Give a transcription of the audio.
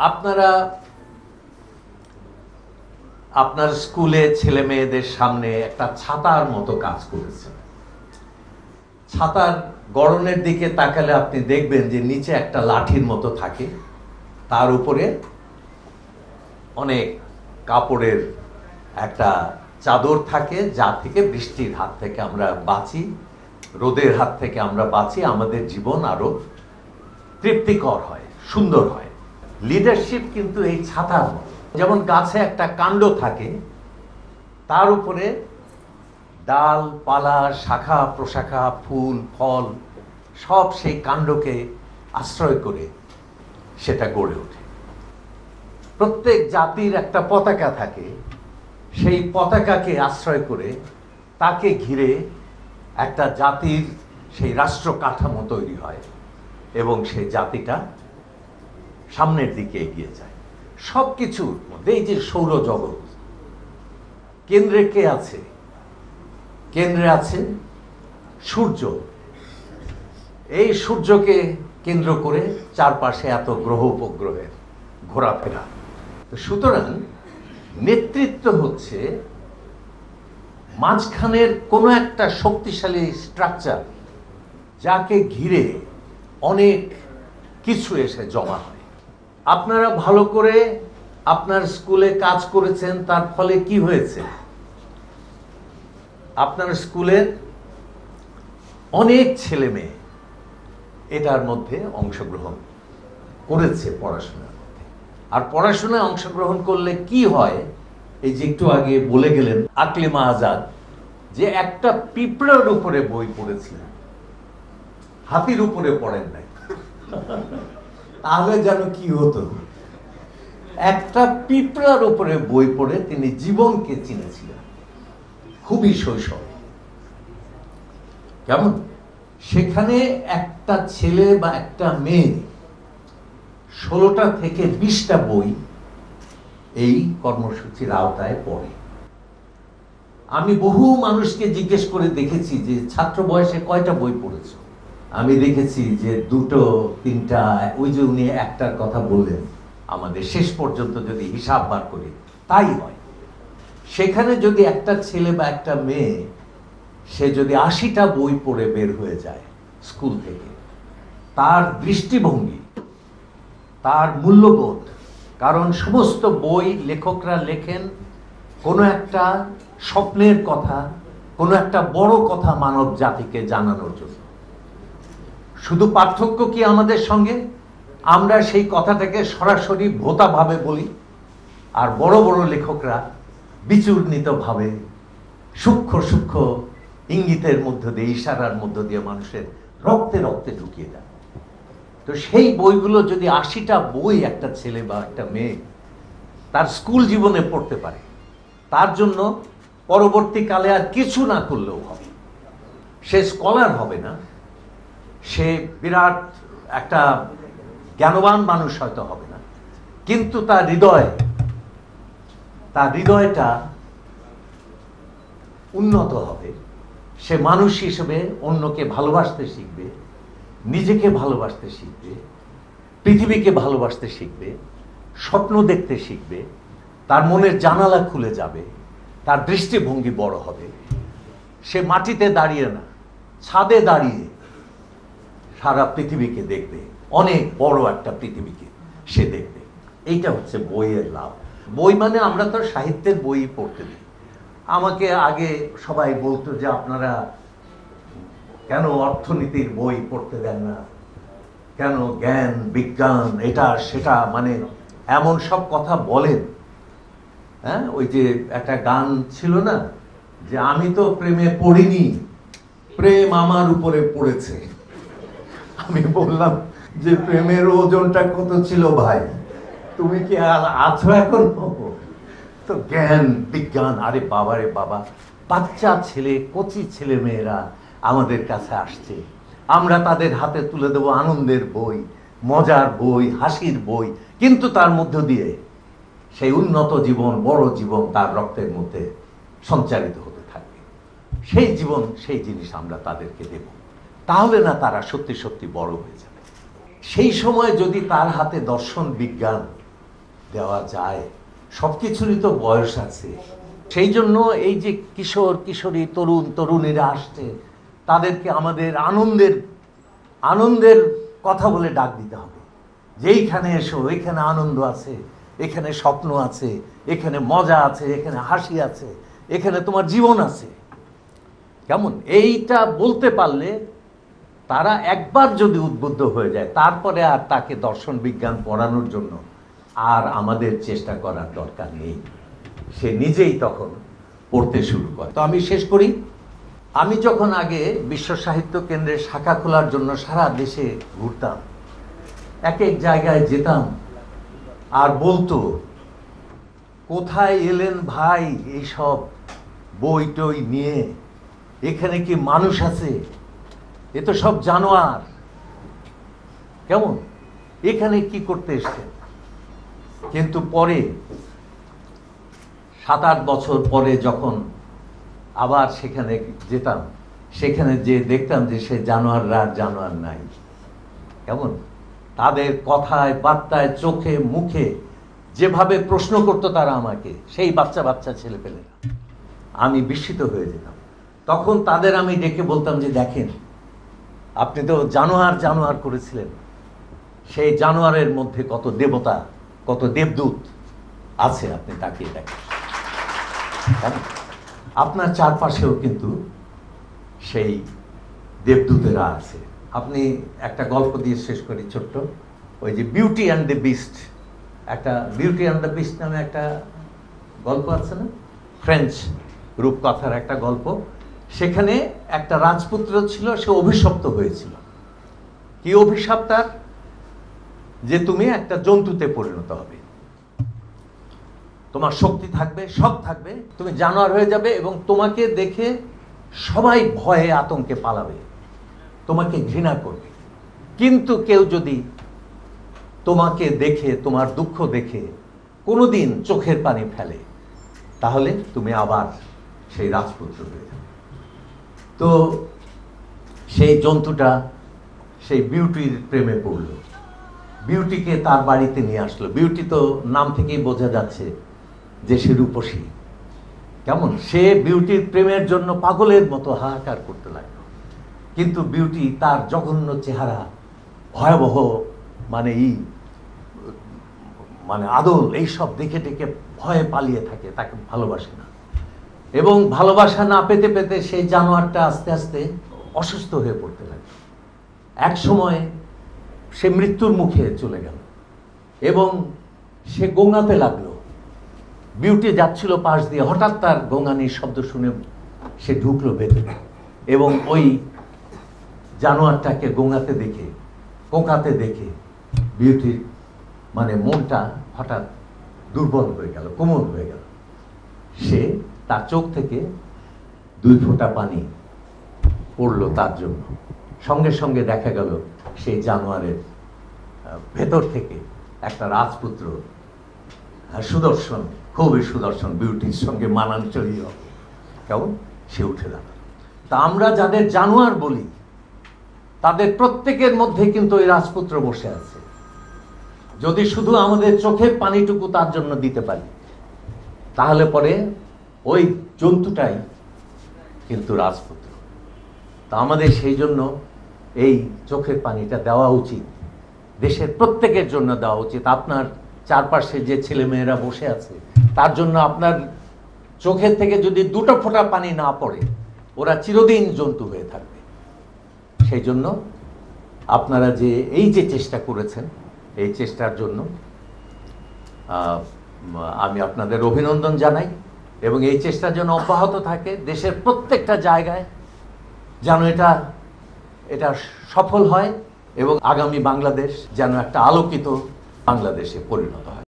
আপনারা আপনার স্কুলে ছেলে মেয়েদের সামনে একটা ছাতার মতো কাজ করেছেন। ছাতার গড়নের দিকে তাকালে আপনি দেখবেন যে নিচে একটা লাঠির মতো থাকে, তার উপরে অনেক কাপড়ের একটা চাদর থাকে, যা থেকে বৃষ্টির হাত থেকে আমরা বাঁচি, রোদের হাত থেকে আমরা বাঁচি, আমাদের জীবন আরো তৃপ্তিকর হয়, সুন্দর হয়। লিডারশিপ কিন্তু এই ছাতার মতো। যেমন গাছে একটা কাণ্ড থাকে, তার উপরে ডাল পালা শাখা প্রশাখা ফুল ফল সব সেই কাণ্ডকে আশ্রয় করে সেটা গড়ে ওঠে। প্রত্যেক জাতির একটা পতাকা থাকে, সেই পতাকাকে আশ্রয় করে তাকে ঘিরে একটা জাতির সেই রাষ্ট্র কাঠামো তৈরি হয় এবং সেই জাতিটা সামনের দিকে এগিয়ে যায়। সব কিছুর মধ্যে এই যে সৌরজগৎ, কেন্দ্রে কে আছে? কেন্দ্রে আছে সূর্য। এই সূর্যকে কেন্দ্র করে চারপাশে এত গ্রহ উপগ্রহের ঘোরাফেরা। সুতরাং নেতৃত্ব হচ্ছে মাঝখানের কোনো একটা শক্তিশালী স্ট্রাকচার, যাকে ঘিরে অনেক কিছু এসে জমা হয়। আপনারা ভালো করে আপনার স্কুলে কাজ করেছেন, তার ফলে কি হয়েছে? আপনার স্কুলের অনেক ছেলে মেয়ে এটার মধ্যে অংশগ্রহণ করেছে পড়াশোনার মধ্যে। আর পড়াশোনায় অংশগ্রহণ করলে কি হয়, এই যে একটু আগে বলে গেলেন আকলিমা আজাদ, যে একটা পিঁপড়ার উপরে বই পড়েছিলেন, হাতির উপরে পড়েন নাই। তাহলে যেন কি হতো? একটা পিঁপড়ার উপরে বই পড়ে তিনি জীবনকে চিনেছিলেন খুবই শৈশব। কেমন? সেখানে একটা ছেলে বা একটা মেয়ে 16টা থেকে 20টা বই এই কর্মসূচির আওতায় পড়ে। আমি বহু মানুষকে জিজ্ঞেস করে দেখেছি যে ছাত্র বয়সে কয়টা বই পড়েছো? আমি দেখেছি যে 2টো 3টা, ওই যে উনি একটার কথা বললেন, আমাদের শেষ পর্যন্ত যদি হিসাব বার করি তাই হয়। সেখানে যদি একটা ছেলে বা একটা মেয়ে সে যদি 80টা বই পড়ে বের হয়ে যায় স্কুল থেকে, তার দৃষ্টিভঙ্গি, তার মূল্যবোধ, কারণ সমস্ত বই লেখকরা লেখেন কোনো একটা স্বপ্নের কথা, কোনো একটা বড় কথা মানব জাতিকে জানানোর জন্য। শুধু পার্থক্য কি আমাদের সঙ্গে? আমরা সেই কথাটাকে সরাসরি ভোতাভাবে বলি, আর বড় বড় লেখকরা বিচূর্ণিতভাবে সূক্ষ্ম সূক্ষ্ম ইঙ্গিতের মধ্য দিয়ে, ইশারার মধ্য দিয়ে মানুষের রক্তে রক্তে ঢুকিয়ে দেয়। তো সেই বইগুলো যদি 80টা বই একটা ছেলে বা একটা মেয়ে তার স্কুল জীবনে পড়তে পারে, তার জন্য পরবর্তীকালে আর কিছু না করলেও হবে। সে স্কলার হবে না, সে বিরাট একটা জ্ঞানবান মানুষ হয়তো হবে না, কিন্তু তার হৃদয়টা উন্নত হবে। সে মানুষ হিসেবে অন্যকে ভালোবাসতে শিখবে, নিজেকে ভালোবাসতে শিখবে, পৃথিবীকে ভালোবাসতে শিখবে, স্বপ্ন দেখতে শিখবে, তার মনের জানালা খুলে যাবে, তার দৃষ্টিভঙ্গি বড় হবে। সে মাটিতে দাঁড়িয়ে না, ছাদে দাঁড়িয়ে সারা পৃথিবীকে দেখবে, অনেক বড় একটা পৃথিবীকে সে দেখবে। এইটা হচ্ছে বইয়ের লাভ। বই মানে আমরা তো সাহিত্যের বই পড়তে দিই। আমাকে আগে সবাই বলতো যে আপনারা কেন অর্থনীতির বই পড়তে দেন না, কেন জ্ঞান বিজ্ঞান এটা সেটা, মানে এমন সব কথা বলেন। হ্যাঁ, ওই যে একটা গান ছিল না, যে আমি তো প্রেমে পড়িনি, প্রেম আমার উপরে পড়েছে। আমি বললাম যে প্রেমের ওজনটা কত ছিল ভাই, তুমি কি আছো এখন? তো জ্ঞান বিজ্ঞান, আরে বাবা রে বাবা, বাচ্চা ছেলে কচি ছেলে মেয়েরা আমাদের কাছে আসছে, আমরা তাদের হাতে তুলে দেবো আনন্দের বই, মজার বই, হাসির বই, কিন্তু তার মধ্য দিয়ে সেই উন্নত জীবন, বড় জীবন তার রক্তের মধ্যে সঞ্চারিত হতে থাকবে। সেই জীবন, সেই জিনিস আমরা তাদেরকে দেব, তাহলে না তারা সত্যি সত্যি বড় হয়ে যাবে। সেই সময় যদি তার হাতে দর্শন বিজ্ঞান দেওয়া যায়? সব কিছুরই তো বয়স আছে। সেই জন্য এই যে কিশোর কিশোরী তরুণ তরুণীরা আসছে, তাদেরকে আমাদের আনন্দের কথা বলে ডাক দিতে হবে। যেইখানে এসো, এখানে আনন্দ আছে, এখানে স্বপ্ন আছে, এখানে মজা আছে, এখানে হাসি আছে, এখানে তোমার জীবন আছে। কেমন? এইটা বলতে পারলে তারা একবার যদি উদ্বুদ্ধ হয়ে যায়, তারপরে আর তাকে দর্শন বিজ্ঞান পড়ানোর জন্য আর আমাদের চেষ্টা করার দরকার নেই। সে নিজেই তখন পড়তে শুরু করে। তো আমি শেষ করি। আমি যখন আগে বিশ্ব সাহিত্য কেন্দ্রের শাখা খোলার জন্য সারা দেশে ঘুরতাম, এক এক জায়গায় যেতাম, আর বলতো, কোথায় এলেন ভাই এইসব বই টই নিয়ে? এখানে কি মানুষ আছে? এ তো সব জানোয়ার। কেমন? এখানে কি করতে এসছেন? কিন্তু পরে 7-8 বছর পরে যখন আবার সেখানে যেতাম, সেখানে যে দেখতাম যে সে জানোয়াররা আর জানোয়ার নাই। কেমন? তাদের কথায় বার্তায় চোখে মুখে যেভাবে প্রশ্ন করতো তারা আমাকে, সেই বাচ্চা বাচ্চা ছেলেপেলেরা, আমি বিস্মিত হয়ে যেতাম। তখন তাদের আমি ডেকে বলতাম যে, দেখেন, আপনি তো জানোয়ার জানোয়ার করেছিলেন, সেই জানোয়ারের মধ্যে কত দেবতা, কত দেবদূত আছে, আপনি তাকিয়ে দেখেন। আপনার চারপাশেও কিন্তু সেই দেবদূতেরা আছে। আপনি একটা গল্প দিয়ে শেষ করি ছোট্ট। ওই যে বিউটি অ্যান্ড দ্য বিস্ট, একটা বিউটি অ্যান্ড দ্য বিস্ট নামে একটা গল্প আছে না, ফ্রেঞ্চ রূপকথার একটা গল্প। সেখানে একটা রাজপুত্র ছিল, সে অভিশপ্ত হয়েছিল। কি অভিশাপ তার? যে তুমি একটা জন্তুতে পরিণত হবে, তোমার শক্তি থাকবে, সব থাকবে, তুমি জানোয়ার হয়ে যাবে এবং তোমাকে দেখে সবাই ভয়ে আতঙ্কে পালাবে, তোমাকে ঘৃণা করবে। কিন্তু কেউ যদি তোমাকে দেখে, তোমার দুঃখ দেখে কোনোদিন চোখের পানি ফেলে, তাহলে তুমি আবার সেই রাজপুত্র হয়ে যাবে। তো সেই জন্তুটা সেই বিউটির প্রেমে পড়ল, বিউটিকে তার বাড়িতে নিয়ে আসলো। বিউটি তো নাম থেকেই বোঝা যাচ্ছে যে সে রূপসী। কেমন? সে বিউটির প্রেমের জন্য পাগলের মতো হাহাকার করতে লাগলো। কিন্তু বিউটি তার জঘন্য চেহারা, ভয়াবহ মানে আদল, এইসব দেখে দেখে ভয়ে পালিয়ে থাকে, তাকে ভালোবাসে না। এবং ভালোবাসা না পেতে পেতে সেই জানোয়ারটা আস্তে আস্তে অসুস্থ হয়ে পড়তে লাগলো। এক সময় সে মৃত্যুর মুখে চলে গেল এবং সে গোঙাতে লাগলো। বিউটি যাচ্ছিল পাশ দিয়ে, হঠাৎ তার গোঙানির শব্দ শুনে সে ঢুকলো ভেতরে এবং ওই জানোয়ারটাকে গোঙাতে দেখে, কোঁকাতে দেখে বিউটির মনটা হঠাৎ দুর্বল হয়ে গেল, কোমল হয়ে গেল। সে তার চোখ থেকে 2 ফোঁটা পানি পড়লো তার জন্য। সঙ্গে সঙ্গে দেখা গেল সেই জানোয়ারের ভেতর থেকে একটা রাজপুত্র, সুদর্শন, খুবই সুদর্শন, বিউটির সঙ্গে মানানসই হবে, কেমন? সে উঠে দাঁড়াল। তা আমরা যাদের জানোয়ার বলি, তাদের প্রত্যেকের মধ্যে কিন্তু ওই রাজপুত্র বসে আছে। যদি শুধু আমাদের চোখের পানিটুকু তার জন্য দিতে পারি, তাহলে পরে ওই জন্তুটাই কিন্তু রাজপুত্র। তা আমাদের সেই জন্য এই চোখের পানিটা দেওয়া উচিত, দেশের প্রত্যেকের জন্য দেওয়া উচিত। আপনার চারপাশে যে ছেলেমেয়েরা বসে আছে, তার জন্য আপনার চোখের থেকে যদি 2 ফোঁটা পানি না পড়ে, ওরা চিরদিন জন্তু হয়ে থাকবে। সেই জন্য আপনারা যে এই যে চেষ্টা করেছেন, এই চেষ্টার জন্য আমি আপনাদের অভিনন্দন জানাই এবং এই চেষ্টা যেন অব্যাহত থাকে দেশের প্রত্যেকটা জায়গায়, যেন এটা সফল হয় এবং আগামী বাংলাদেশ যেন একটা আলোকিত বাংলাদেশে পরিণত হয়।